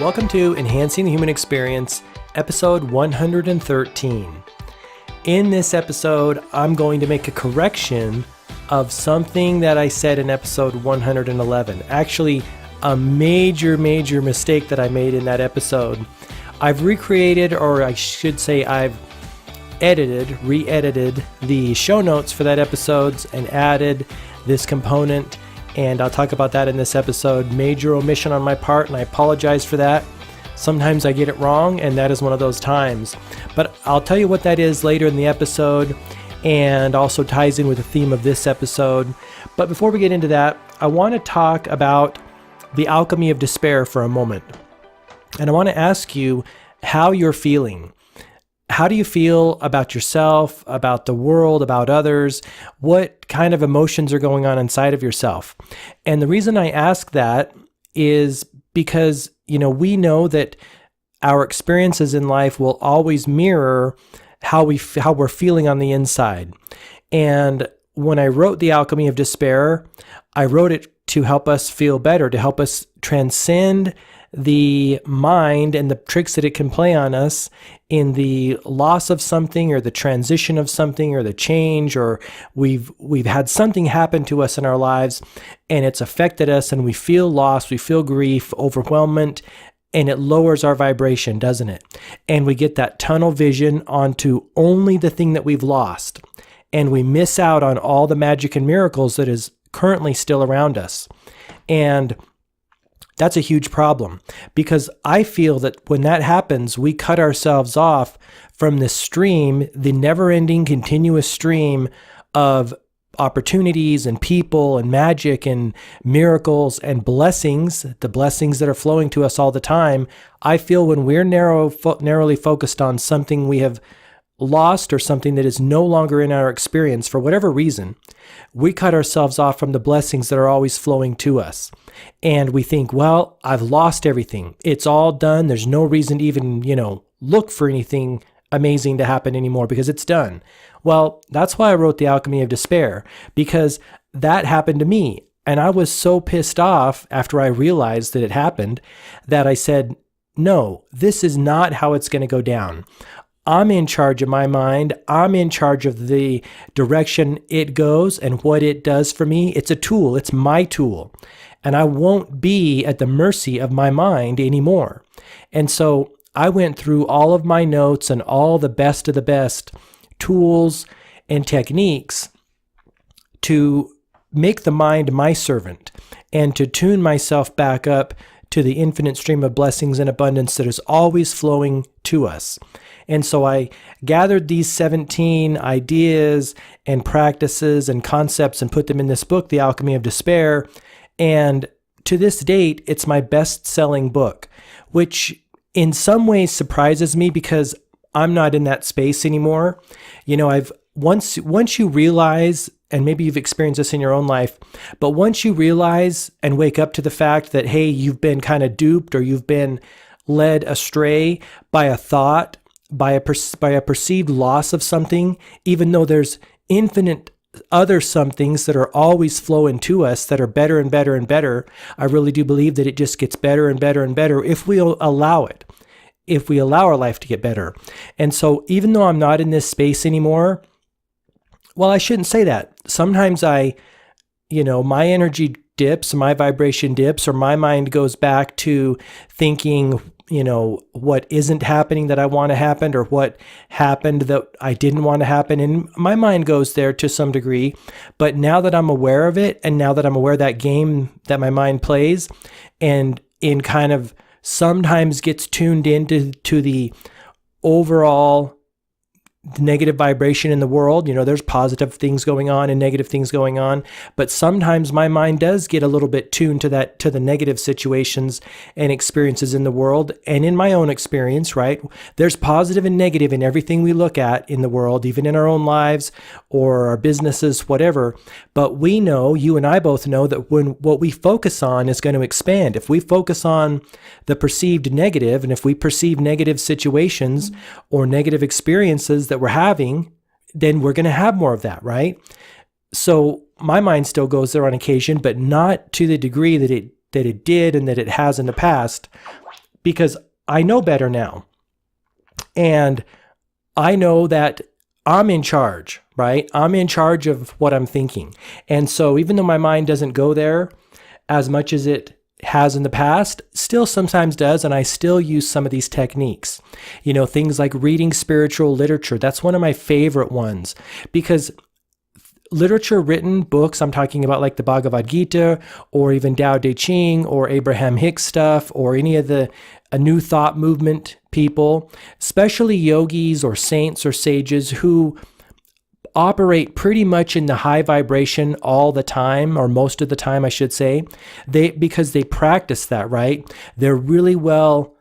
Welcome to Enhancing the Human Experience, episode 113. In this episode, I'm going to make a correction of something that I said in episode 111. Actually, a major mistake that I made in that episode. I've recreated, or I should say I've re-edited the show notes for that episode and added this component, and I'll talk about that in this episode. Major omission on my part, and I apologize for that. Sometimes I get it wrong, and that is one of those times. But I'll tell you what that is later in the episode, and also ties in with the theme of this episode. But before we get into that, I want to talk about the Alchemy of Despair for a moment. And I want to ask you how you're feeling. How do you feel about yourself, about the world, about others? What kind of emotions are going on inside of yourself? And the reason I ask that is because, we know that our experiences in life will always mirror how we're feeling on the inside. And when I wrote The Alchemy of Despair, I wrote it to help us feel better, to help us transcend the mind and the tricks that it can play on us in the loss of something, or the transition of something, or the change, or we've had something happen to us in our lives and it's affected us, and we feel lost, we feel grief, overwhelmment, and it lowers our vibration, doesn't it? And we get that tunnel vision onto only the thing that we've lost, and we miss out on all the magic and miracles that is currently still around us. And that's a huge problem, because I feel that when that happens, we cut ourselves off from the stream, the never-ending continuous stream of opportunities and people and magic and miracles and blessings, the blessings that are flowing to us all the time. I feel when we're narrowly focused on something we have lost, or something that is no longer in our experience for whatever reason, we cut ourselves off from the blessings that are always flowing to us. And we think, well, I've lost everything. It's all done. There's no reason to even, look for anything amazing to happen anymore because it's done. Well, that's why I wrote The Alchemy of Despair, because that happened to me. And I was so pissed off after I realized that it happened that I said, no, this is not how it's going to go down. I'm in charge of my mind. I'm in charge of the direction it goes and what it does for me. It's a tool. It's my tool. And I won't be at the mercy of my mind anymore. And so I went through all of my notes and all the best of the best tools and techniques to make the mind my servant and to tune myself back up to the infinite stream of blessings and abundance that is always flowing to us. And so I gathered these 17 ideas and practices and concepts and put them in this book, The Alchemy of Despair. And to this date, it's my best-selling book, which in some ways surprises me because I'm not in that space anymore. Once you realize, and maybe you've experienced this in your own life, but once you realize and wake up to the fact that, hey, you've been kind of duped, or you've been led astray by a thought, by a perceived loss of something, even though there's infinite other somethings that are always flowing to us that are better and better and better. I really do believe that it just gets better and better and better if we allow it, if we allow our life to get better. And so even though I'm not in this space anymore, well, I shouldn't say that. Sometimes my energy dips, my vibration dips, or my mind goes back to thinking, what isn't happening that I want to happen, or what happened that I didn't want to happen. And my mind goes there to some degree. But now that I'm aware of it, and now that I'm aware of that game that my mind plays, and in kind of sometimes gets tuned into the overall negative vibration in the world. There's positive things going on and negative things going on, but sometimes my mind does get a little bit tuned to the negative situations and experiences in the world. And in my own experience, right, there's positive and negative in everything we look at in the world, even in our own lives or our businesses, whatever. But we know, you and I both know, that when what we focus on is going to expand. If we focus on the perceived negative, and if we perceive negative situations or negative experiences that we're having, then we're going to have more of that, right? So my mind still goes there on occasion, but not to the degree that it did and that it has in the past. because I know better now. And I know that I'm in charge, right? I'm in charge of what I'm thinking. And so even though my mind doesn't go there as much as it has in the past, still sometimes does, and I still use some of these techniques. Things like reading spiritual literature. That's one of my favorite ones, because literature written books, I'm talking about like the Bhagavad Gita or even Tao Te Ching or Abraham Hicks stuff or any of the New Thought movement people, especially yogis or saints or sages who operate pretty much in the high vibration all the time, or most of the time, I should say, because they practice that, right? They're really well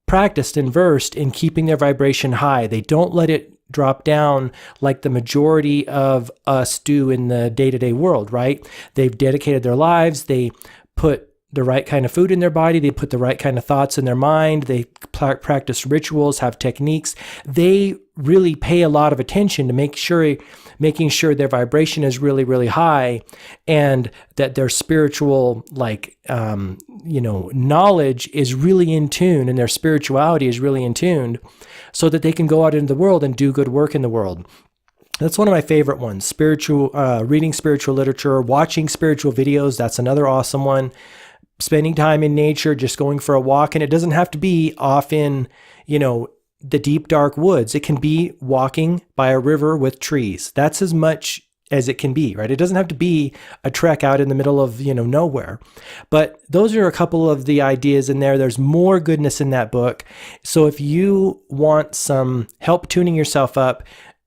practiced and versed in keeping their vibration high. They don't let it drop down like the majority of us do in the day-to-day world, right? They've dedicated their lives. They put the right kind of food in their body. They put the right kind of thoughts in their mind. They practice rituals, have techniques. They really pay a lot of attention to making sure their vibration is really, really high, and that their spiritual, knowledge is really in tune, and their spirituality is really in tune, so that they can go out into the world and do good work in the world. That's one of my favorite ones. Reading spiritual literature, watching spiritual videos. That's another awesome one. Spending time in nature, just going for a walk. And it doesn't have to be off in, the deep, dark woods. It can be walking by a river with trees. That's as much as it can be, right? It doesn't have to be a trek out in the middle of, nowhere. But those are a couple of the ideas in there. There's more goodness in that book. So if you want some help tuning yourself up,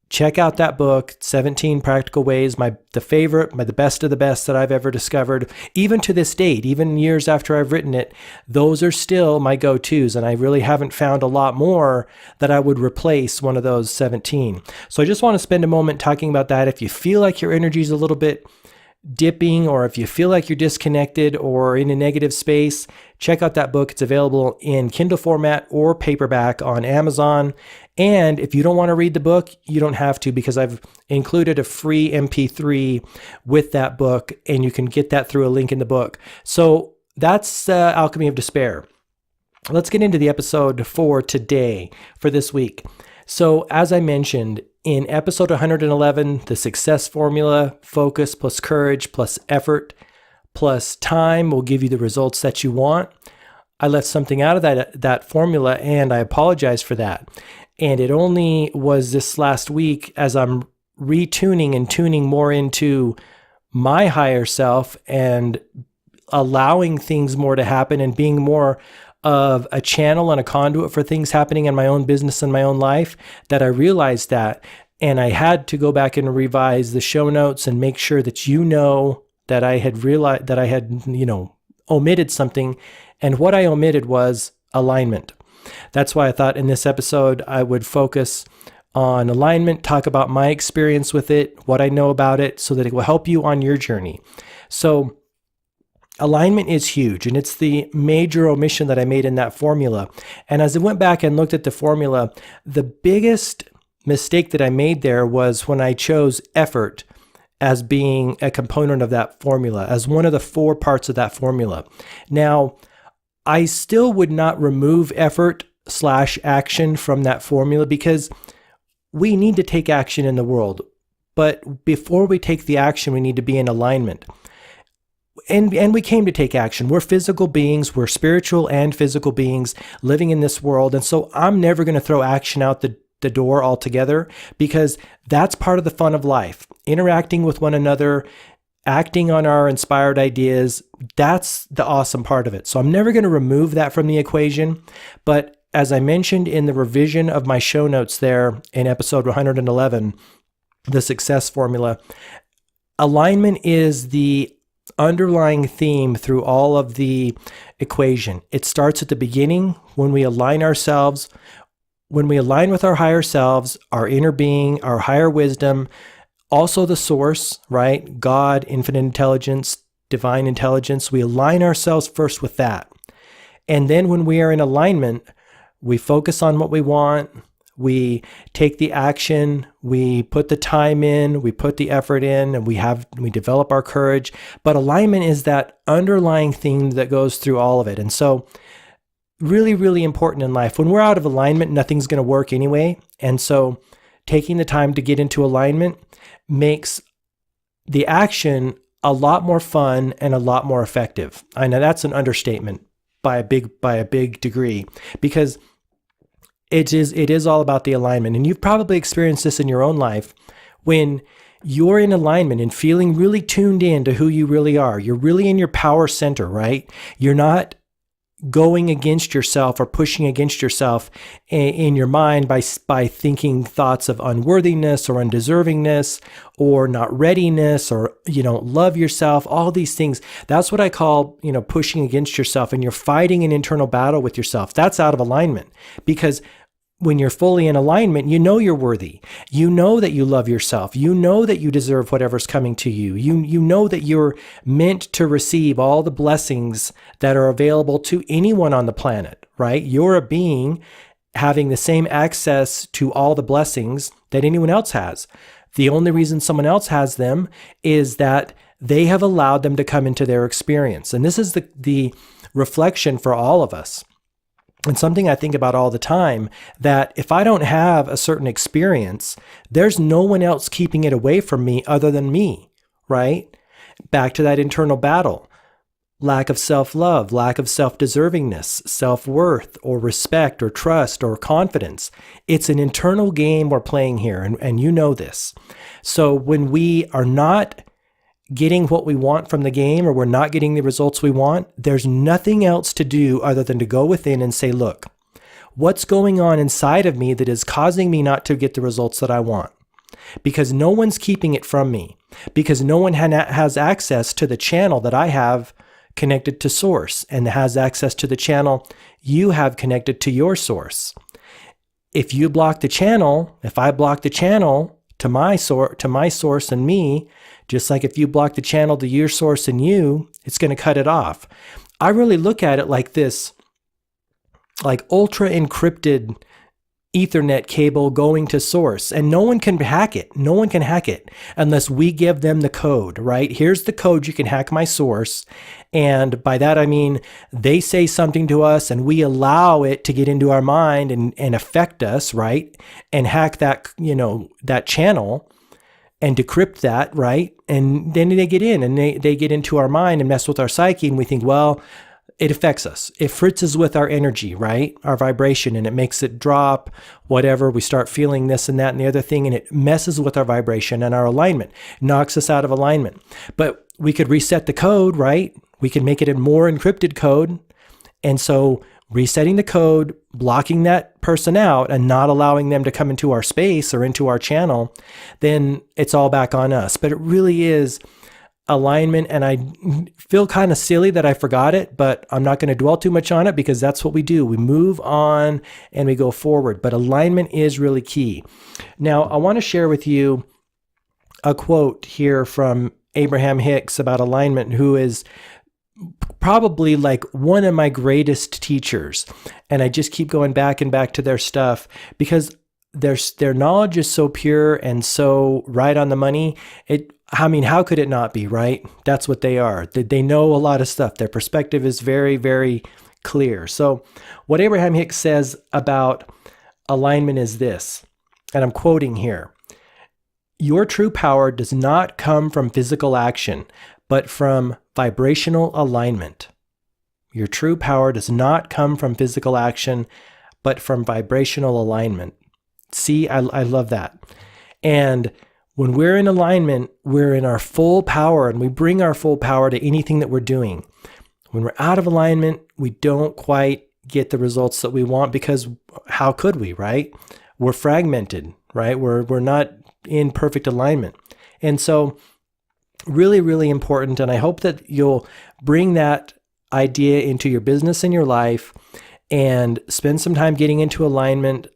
check out that book, 17 Practical Ways, the best of the best that I've ever discovered. Even to this date, even years after I've written it, those are still my go-tos, and I really haven't found a lot more that I would replace one of those 17. So I just want to spend a moment talking about that. If you feel like your energy is a little bit dipping, or if you feel like you're disconnected or in a negative space, check out that book. It's available in Kindle format or paperback on Amazon. And if you don't want to read the book, you don't have to, because I've included a free MP3 with that book, and you can get that through a link in the book. So that's Alchemy of Despair. Let's get into the episode for today, for this week. So as I mentioned, in episode 111, the success formula, focus plus courage plus effort plus time will give you the results that you want. I left something out of that formula, and I apologize for that. And it only was this last week, as I'm retuning and tuning more into my higher self and allowing things more to happen and being more of a channel and a conduit for things happening in my own business and my own life, that I realized that. And I had to go back and revise the show notes and make sure that that I had realized that I had, omitted something. And what I omitted was alignment. That's why I thought in this episode I would focus on alignment, talk about my experience with it, what I know about it, so that it will help you on your journey. So alignment is huge, and it's the major omission that I made in that formula. And as I went back and looked at the formula, the biggest mistake that I made there was when I chose effort as being a component of that formula, as one of the 4 parts of that formula. Now, I still would not remove effort/action from that formula, because we need to take action in the world. But before we take the action, we need to be in alignment. And we came to take action. We're physical beings. We're spiritual and physical beings living in this world. And so I'm never going to throw action out the door altogether, because that's part of the fun of life. Interacting with one another, acting on our inspired ideas, that's the awesome part of it. So I'm never going to remove that from the equation. But as I mentioned in the revision of my show notes there in episode 111, the success formula, alignment is the underlying theme through all of the equation. It starts at the beginning when we align ourselves, when we align with our higher selves, our inner being, our higher wisdom, also the source, right? God, infinite intelligence, divine intelligence. We align ourselves first with that. And then when we are in alignment, we focus on what we want. We take the action, we put the time in, we put the effort in, and we develop our courage. But alignment is that underlying theme that goes through all of it. And so really, really important in life. When we're out of alignment, nothing's going to work anyway. And so taking the time to get into alignment makes the action a lot more fun and a lot more effective. I know that's an understatement by a big degree, because it is all about the alignment. And you've probably experienced this in your own life when you're in alignment and feeling really tuned in to who you really are. You're really in your power center, right? You're not going against yourself or pushing against yourself in your mind by thinking thoughts of unworthiness or undeservingness or not readiness, or you don't love yourself, all these things. That's what I call, pushing against yourself, and you're fighting an internal battle with yourself. That's out of alignment, because when you're fully in alignment, you know you're worthy. You know that you love yourself. You know that you deserve whatever's coming to you. You know that you're meant to receive all the blessings that are available to anyone on the planet, right? You're a being having the same access to all the blessings that anyone else has. The only reason someone else has them is that they have allowed them to come into their experience. And this is the reflection for all of us. And something I think about all the time, that if I don't have a certain experience, there's no one else keeping it away from me other than me, right? Back to that internal battle. Lack of self-love, lack of self-deservingness, self-worth, or respect, or trust, or confidence. It's an internal game we're playing here, and you know this. So when we are not getting what we want from the game, or we're not getting the results we want, there's nothing else to do other than to go within and say, look, what's going on inside of me that is causing me not to get the results that I want? Because no one's keeping it from me, because no one has access to the channel that I have connected to source, and has access to the channel you have connected to your source. If you block the channel, if I block the channel to my source and me, just like if you block the channel to your source and you, it's going to cut it off. I really look at it like this, like ultra encrypted Ethernet cable going to source, and no one can hack it. No one can hack it unless we give them the code, right? Here's the code, you can hack my source. And by that, I mean, they say something to us and we allow it to get into our mind and affect us, right? And hack that, that channel and decrypt that, right? And then they get in and they get into our mind and mess with our psyche, and we think, well, it affects us. It fritzes with our energy, right? Our vibration, and it makes it drop, whatever. We start feeling this and that and the other thing, and it messes with our vibration and our alignment, knocks us out of alignment. But we could reset the code, right? We could make it a more encrypted code. And so resetting the code, blocking that person out and not allowing them to come into our space or into our channel, then it's all back on us. But it really is alignment. And I feel kind of silly that I forgot it, but I'm not going to dwell too much on it, because that's what we do. We move on and we go forward. But alignment is really key. Now, I want to share with you a quote here from Abraham Hicks about alignment, who is probably like one of my greatest teachers. And I just keep going back and back to their stuff, because their knowledge is so pure and so right on the money. How could it not be, right? That's what they are. They know a lot of stuff. Their perspective is very, very clear. So what Abraham Hicks says about alignment is this, and I'm quoting here: your true power does not come from physical action, but from vibrational alignment. Your true power does not come from physical action, but from vibrational alignment. See, I love that. And when we're in alignment, we're in our full power, and we bring our full power to anything that we're doing. When we're out of alignment, we don't quite get the results that we want, because how could we, right? We're fragmented, right? We're not in perfect alignment. And so really, really important. And I hope that you'll bring that idea into your business and your life, and spend some time getting into alignment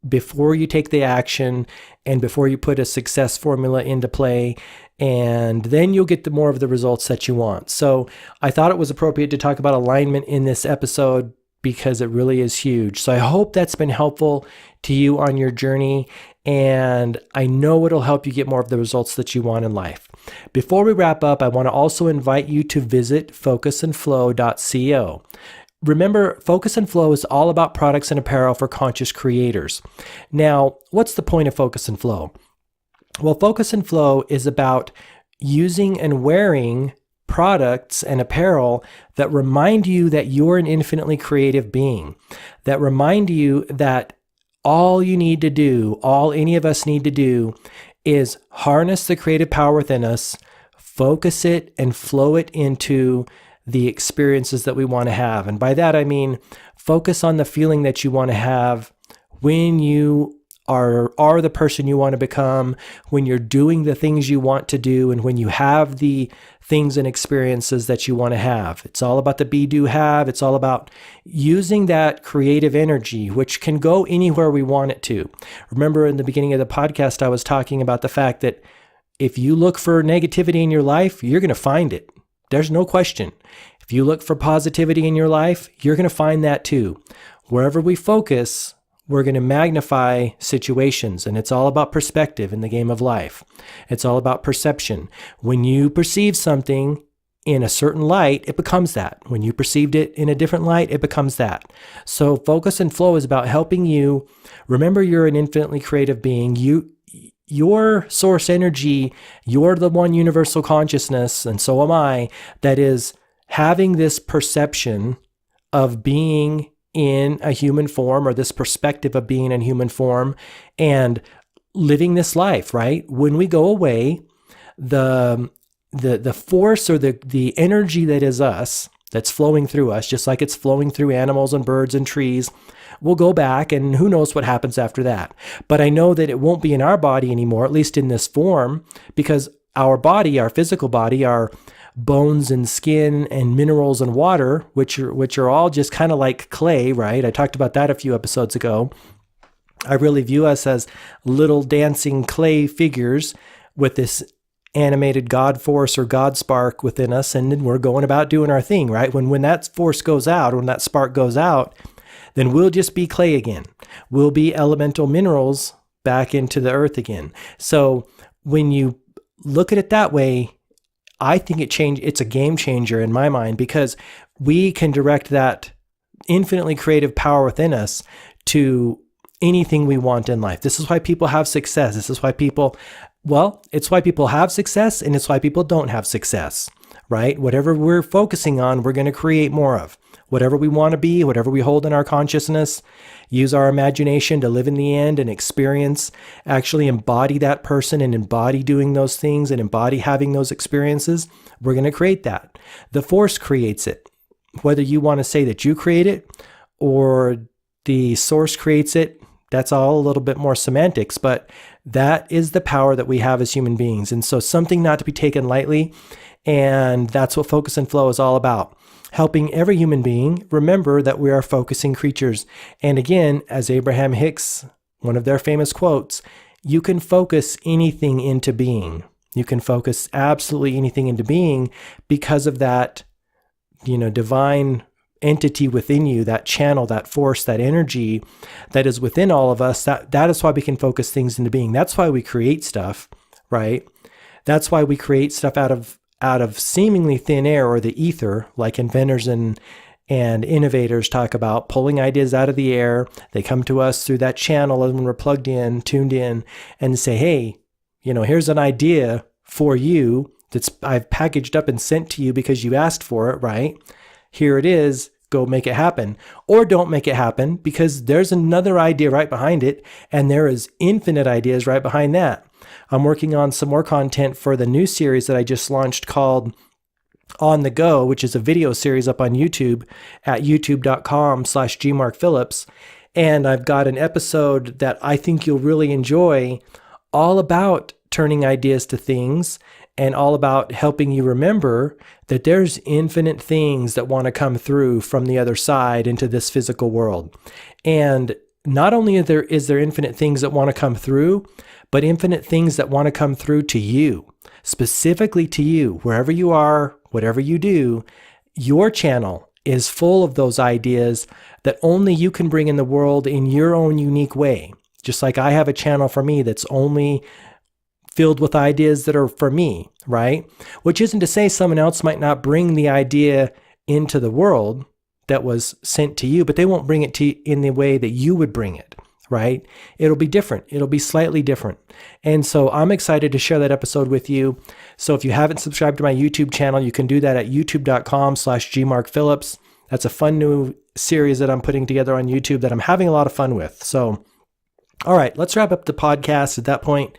before you take the action and before you put a success formula into play, and then you'll get more of the results that you want. So I thought it was appropriate to talk about alignment in this episode, because it really is huge. So I hope that's been helpful to you on your journey, and I know it'll help you get more of the results that you want in life. Before we wrap up, I want to also invite you to visit focusandflow.co. remember, Focus and Flow is all about products and apparel for conscious creators. Now, what's the point of Focus and Flow? Well, Focus and Flow is about using and wearing products and apparel that remind you that you're an infinitely creative being, that remind you that all you need to do, all any of us need to do, is harness the creative power within us, focus it, and flow it into the experiences that we want to have. And by that, I mean, focus on the feeling that you want to have when you are the person you want to become, when you're doing the things you want to do, and when you have the things and experiences that you want to have. It's all about the be, do, have. It's all about using that creative energy, which can go anywhere we want it to. Remember in the beginning of the podcast, I was talking about the fact that if you look for negativity in your life, you're going to find it. There's no question. If you look for positivity in your life, you're going to find that too. Wherever we focus, we're going to magnify situations, and it's all about perspective in the game of life. It's all about perception. When you perceive something in a certain light, it becomes that. When you perceived it in a different light, it becomes that. So Focus and Flow is about helping you remember you're an infinitely creative being. Your source energy, you're the one universal consciousness, and so am I, that is having this perception of being in a human form, or this perspective of being in human form and living this life, right? When we go away, the force or the energy that is us, that's flowing through us, just like it's flowing through animals and birds and trees, will go back, and who knows what happens after that. But I know that it won't be in our body anymore, at least in this form, because our body, our physical body, our bones and skin and minerals and water, which are all just kind of like clay, right? I talked about that a few episodes ago. I really view us as little dancing clay figures with this animated God force or God spark within us, and then we're going about doing our thing, right? When that force goes out, when that spark goes out, then we'll just be clay again. We'll be elemental minerals back into the earth again. So when you look at it that way, I think it's a game changer in my mind, because we can direct that infinitely creative power within us to anything we want in life. This is why people have success. This is why it's why people have success, and it's why people don't have success, right? Whatever we're focusing on, we're going to create more of. Whatever we want to be, whatever we hold in our consciousness, use our imagination to live in the end and experience, actually embody that person and embody doing those things and embody having those experiences, we're going to create that. The force creates it. Whether you want to say that you create it or the source creates it, that's all a little bit more semantics, but that is the power that we have as human beings. And so something not to be taken lightly, and that's what Focus and Flow is all about. Helping every human being remember that we are focusing creatures. And again, as Abraham Hicks, one of their famous quotes, you can focus anything into being. You can focus absolutely anything into being because of that, divine entity within you, that channel, that force, that energy that is within all of us. That is why we can focus things into being. That's why we create stuff, right? That's why we create stuff out of seemingly thin air or the ether, like inventors and innovators talk about pulling ideas out of the air. They come to us through that channel when we're plugged in, tuned in, and say, hey, here's an idea for you I've packaged up and sent to you because you asked for it, right? Here it is. Go make it happen. Or don't make it happen, because there's another idea right behind it, and there is infinite ideas right behind that. I'm working on some more content for the new series that I just launched called On the Go, which is a video series up on YouTube at youtube.com/gmarkphillips. And I've got an episode that I think you'll really enjoy, all about turning ideas to things and all about helping you remember that there's infinite things that want to come through from the other side into this physical world. And not only is there infinite things that want to come through, but infinite things that want to come through to you, specifically to you, wherever you are, whatever you do. Your channel is full of those ideas that only you can bring in the world in your own unique way. Just like I have a channel for me that's only filled with ideas that are for me, right? Which isn't to say someone else might not bring the idea into the world. that was sent to you, but they won't bring it to you in the way that you would bring it, right? It'll be different. It'll be slightly different. And so I'm excited to share that episode with you. So if you haven't subscribed to my YouTube channel, you can do that at youtube.com/gmarkphillips. That's a fun new series that I'm putting together on YouTube that I'm having a lot of fun with. So, all right, let's wrap up the podcast at that point.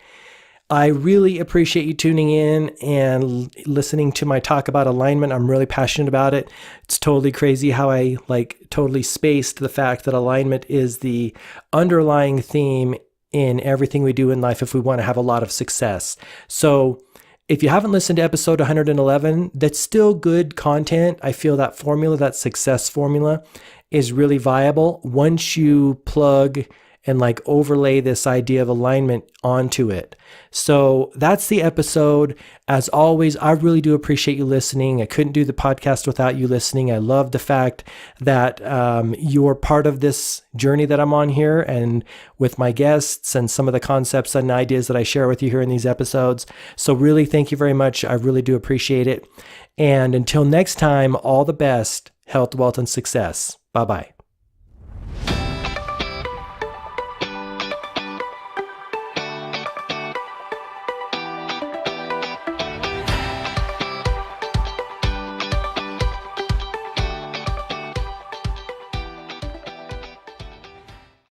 I really appreciate you tuning in and listening to my talk about alignment. I'm really passionate about it. It's totally crazy how I totally spaced the fact that alignment is the underlying theme in everything we do in life if we want to have a lot of success. So if you haven't listened to episode 111, that's still good content. I feel that formula, that success formula, is really viable once you plug and overlay this idea of alignment onto it. So that's the episode. As always, I really do appreciate you listening. I couldn't do the podcast without you listening. I love the fact that you're part of this journey that I'm on here and with my guests and some of the concepts and ideas that I share with you here in these episodes. So really, thank you very much. I really do appreciate it. And until next time, all the best, health, wealth, and success. Bye-bye.